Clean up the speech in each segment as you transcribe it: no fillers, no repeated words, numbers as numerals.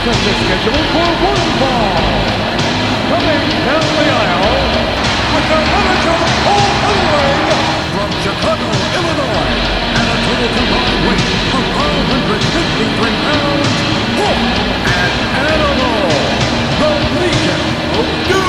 contest is scheduled for one fall. Coming down the aisle, with the manager all the way from Chicago, Illinois, and a total combined weight of 553 pounds, an animal, the Legion of Doom.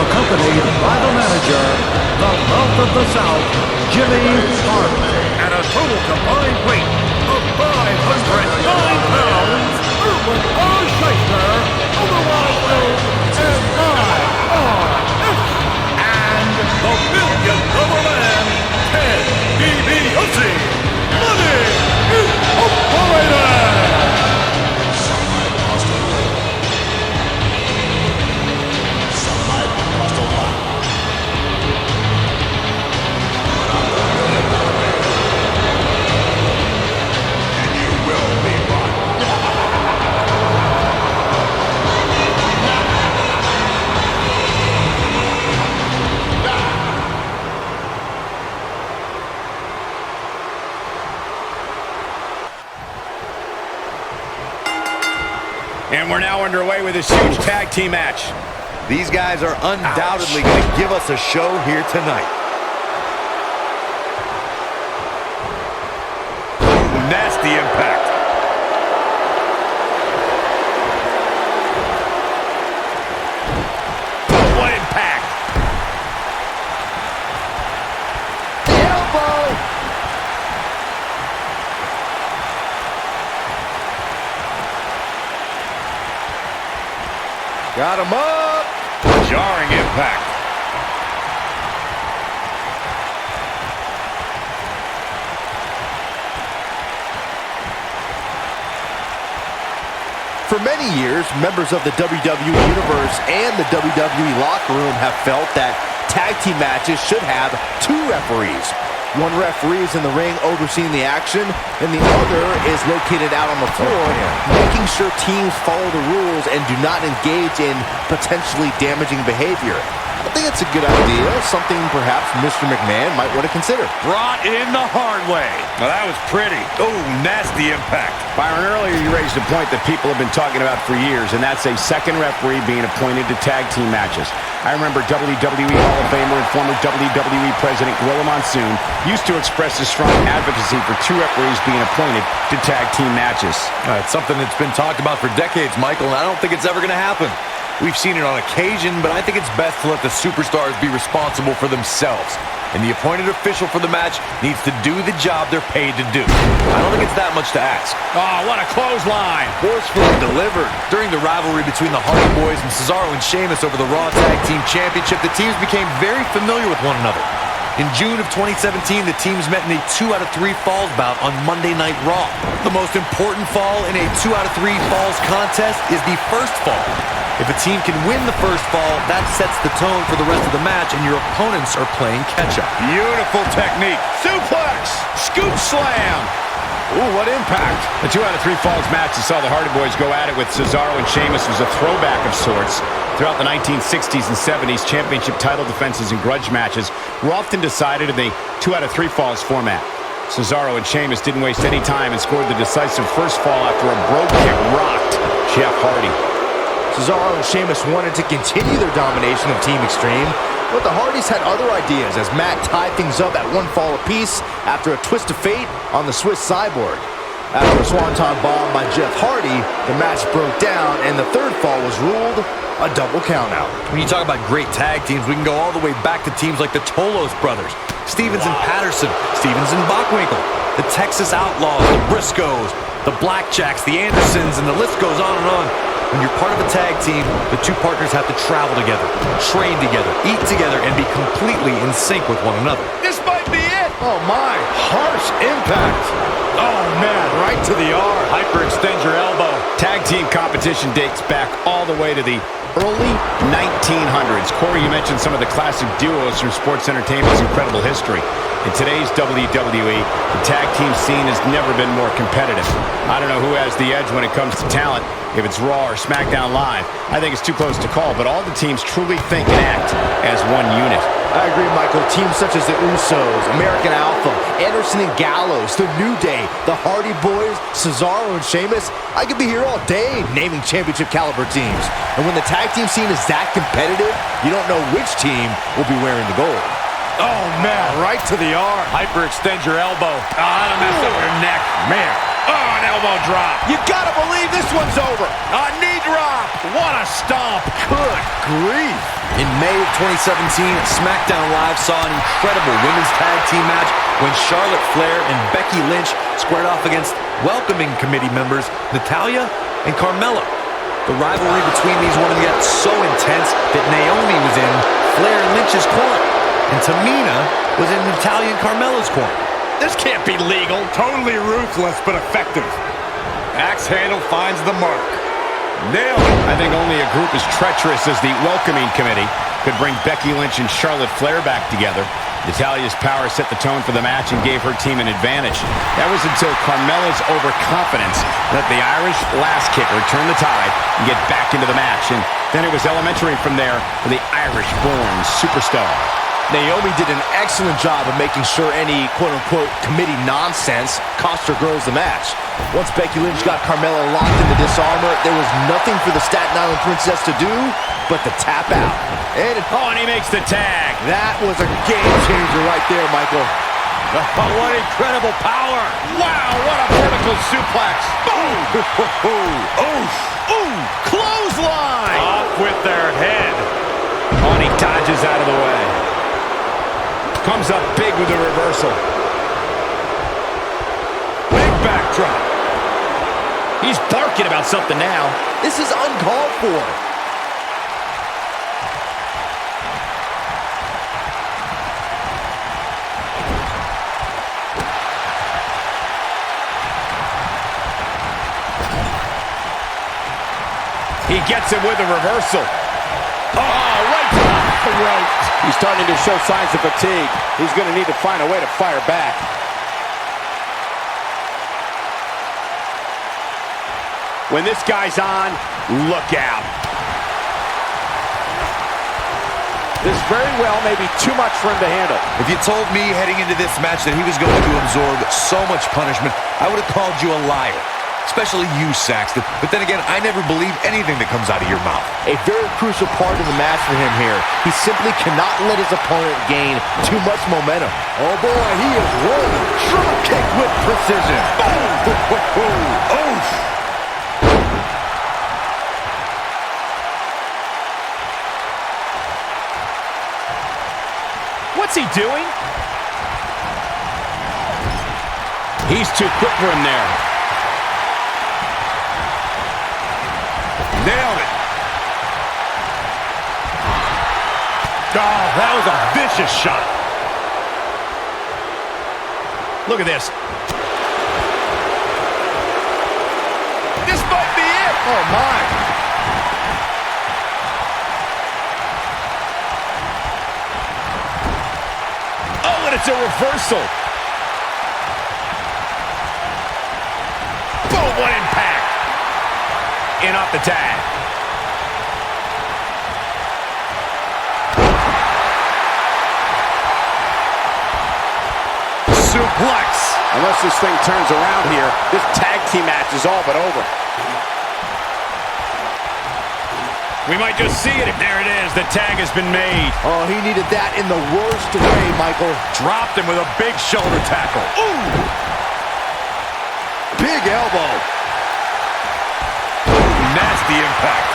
Accompanied by the manager, the mouth of the South, Jimmy Hart, at a total combined weight of 509 pounds, Erwin R. Scheister, otherwise known as I.R.S. And the million-dollar man, Ted DiBiase. Money Incorporated! And we're now underway with this huge tag team match. These guys are undoubtedly going to give us a show here tonight. Nasty impact. Oh, what impact. Elbow! Got him up. Jarring impact. For many years, members of the WWE Universe and the WWE locker room have felt that tag team matches should have two referees. One referee is in the ring overseeing the action, and the other is located out on the floor, making sure teams follow the rules and do not engage in potentially damaging behavior. I think it's a good idea, something perhaps Mr. McMahon might want to consider. Brought in the hard way. Well, that was pretty. Oh, nasty impact. Byron, earlier you raised a point that people have been talking about for years, and that's a second referee being appointed to tag team matches. I remember WWE Hall of Famer and former WWE President Gorilla Monsoon used to express his strong advocacy for two referees being appointed to tag team matches. It's something that's been talked about for decades, Michael, and I don't think it's ever going to happen. We've seen it on occasion, but I think it's best to let the superstars be responsible for themselves. And the appointed official for the match needs to do the job they're paid to do. I don't think it's that much to ask. Oh, what a clothesline. Forcefully delivered. During the rivalry between the Hardy Boys and Cesaro and Sheamus over the Raw Tag Team Championship, the teams became very familiar with one another. In June of 2017, the teams met in a 2 out of 3 falls bout on Monday Night Raw. The most important fall in a 2 out of 3 falls contest is the first fall. If a team can win the first fall, that sets the tone for the rest of the match, and your opponents are playing catch-up. Beautiful technique. Suplex. Scoop slam. Ooh, what impact. The 2 out of 3 falls match that saw the Hardy Boys go at it with Cesaro and Sheamus was a throwback of sorts. Throughout the 1960s and 70s, championship title defenses and grudge matches were often decided in the 2 out of 3 falls format. Cesaro and Sheamus didn't waste any time and scored the decisive first fall after a brogue kick rocked Jeff Hardy. Cesaro and Sheamus wanted to continue their domination of Team Extreme, but the Hardys had other ideas as Matt tied things up at 1 fall apiece after a twist of fate on the Swiss Cyborg. After a swanton bomb by Jeff Hardy, the match broke down and the third fall was ruled a double countout. When you talk about great tag teams, we can go all the way back to teams like the Tolos brothers, Stevens and Patterson, Stevens and Bockwinkel, the Texas Outlaws, the Briscoes, the Blackjacks, the Andersons, and the list goes on and on. When you're part of a tag team, the two partners have to travel together, train together, eat together, and be completely in sync with one another. This might be it. Oh my, harsh impact. Oh, man, right to the arm. Hyperextend your elbow. Tag team competition dates back all the way to the early 1900s. Corey, you mentioned some of the classic duos from sports entertainment's incredible history. In today's WWE, the tag team scene has never been more competitive. I don't know who has the edge when it comes to talent, if it's Raw or SmackDown Live. I think it's too close to call, but all the teams truly think and act as one unit. I agree, Michael. Teams such as the Usos, American Alpha, Anderson and Gallows, The New Day, the Hardy Boys, Cesaro and Sheamus. I could be here all day naming championship caliber teams. And when the tag team scene is that competitive, you don't know which team will be wearing the gold. Oh, man, right to the arm. Hyperextend your elbow. Oh, that'll mess up your neck. Man. Oh, an elbow drop. You gotta believe this one's over. A knee drop. What a stomp. Good grief. In May of 2017, SmackDown Live saw an incredible women's tag team match when Charlotte Flair and Becky Lynch squared off against welcoming committee members Natalya and Carmella. The rivalry between these women got so intense that Naomi was in Flair and Lynch's corner, and Tamina was in Natalya and Carmella's corner. This can't be legal. Totally ruthless, but effective. Axe handle finds the mark. Nailed it. I think only a group as treacherous as the welcoming committee could bring Becky Lynch and Charlotte Flair back together. Natalya's power set the tone for the match and gave her team an advantage. That was until Carmella's overconfidence let the Irish last kicker turn the tide and get back into the match. And then it was elementary from there for the Irish-born superstar. Naomi did an excellent job of making sure any quote-unquote committee nonsense cost her girls the match. Once Becky Lynch got Carmella locked in the disarmor, there was nothing for the Staten Island Princess to do but to tap out. And he makes the tag. That was a game changer right there, Michael. Oh, what incredible power. Wow, what a vertical suplex. Boom. Oof. Ooh, clothesline. Off with their head. Oh, and he dodges out of the way. Comes up big with a reversal. Big backdrop. He's barking about something now. This is uncalled for. He gets him with a reversal. Oh, right to the throat. He's starting to show signs of fatigue. He's going to need to find a way to fire back. When this guy's on, look out. This very well may be too much for him to handle. If you told me heading into this match that he was going to absorb so much punishment, I would have called you a liar. Especially you, Saxton. But then again, I never believe anything that comes out of your mouth. A very crucial part of the match for him here. He simply cannot let his opponent gain too much momentum. Oh boy, he is rolling. Drop kick with precision. Boom! Oof! What's he doing? He's too quick for him there. Nailed it. Oh, that was a vicious shot. Look at this. This might be it. Oh my! Oh, and it's a reversal. Boom, what impact. In off the tag. Suplex. Unless this thing turns around here, this tag team match is all but over. We might just see it. There it is. The tag has been made. Oh, he needed that in the worst way, Michael. Dropped him with a big shoulder tackle. Ooh! Big elbow. Nasty impact.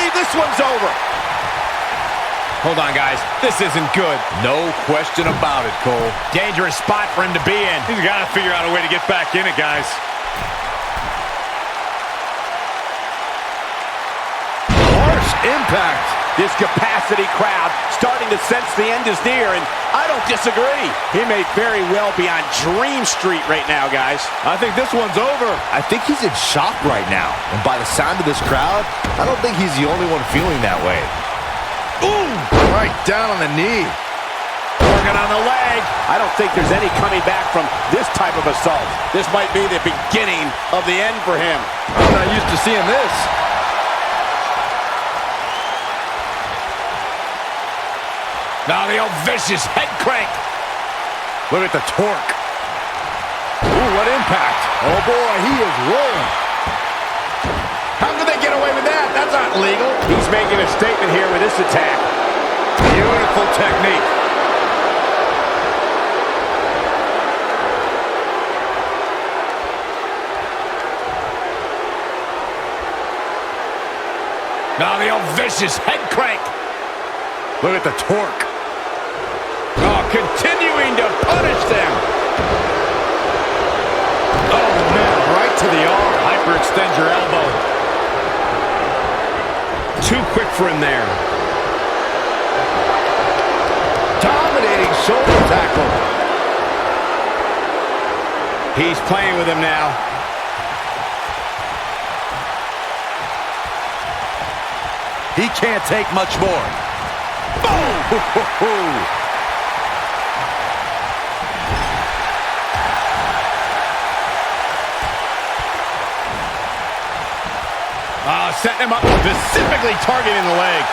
believe this one's over. Hold on, guys. This isn't good. No question about it, Cole. Dangerous spot for him to be in. He's got to figure out a way to get back in it, guys. Harsh impact. This capacity crowd starting to sense the end is near, and I don't disagree. He may very well be on Dream Street right now, guys. I think this one's over. I think he's in shock right now. And by the sound of this crowd, I don't think he's the only one feeling that way. Ooh, right down on the knee. Working on the leg. I don't think there's any coming back from this type of assault. This might be the beginning of the end for him. I'm not used to seeing this. Now the old vicious head crank. Look at the torque. Ooh, what impact. Oh, boy, he is rolling. How could they get away with that? That's not legal. He's making a statement here with this attack. Beautiful technique. Now the old vicious head crank. Look at the torque. Oh, continuing to punish them. Oh, man, right to the arm. Hyperextend your elbow. Too quick for him there. Dominating shoulder tackle. He's playing with him now. He can't take much more. Boom! Setting him up, specifically targeting the leg.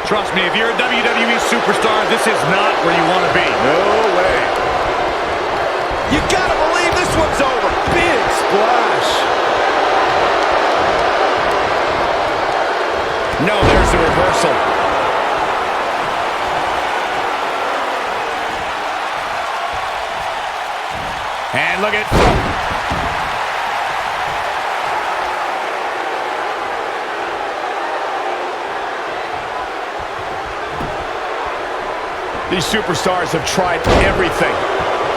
Trust me, if you're a WWE superstar, this is not where you want to be. No way. You gotta believe this one's over. Big splash. No, there's the reversal. And look at... These superstars have tried everything.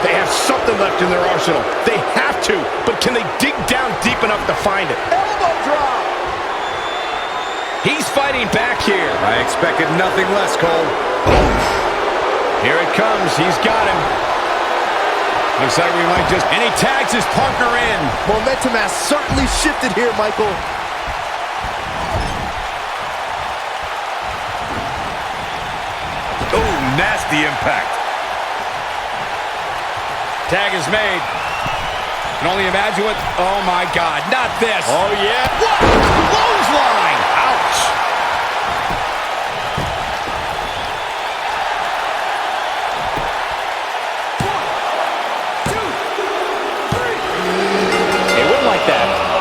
They have something left in their arsenal. They have to, but can they dig down deep enough to find it? Elbow drop! He's fighting back here. I expected nothing less, Cole. Here it comes. He's got him. Looks like we might just... And he tags his partner in. Momentum has certainly shifted here, Michael. Oh, nasty impact. Tag is made. Can only imagine what... Oh, my God. Not this. Oh, yeah. What? Clothesline. Ouch.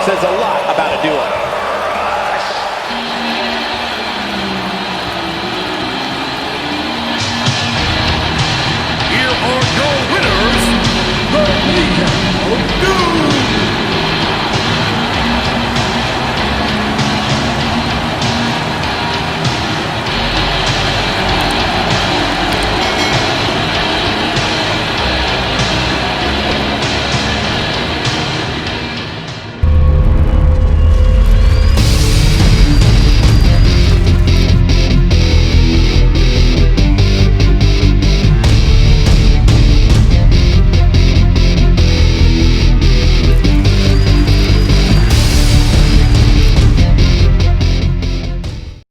Says a lot about a duo.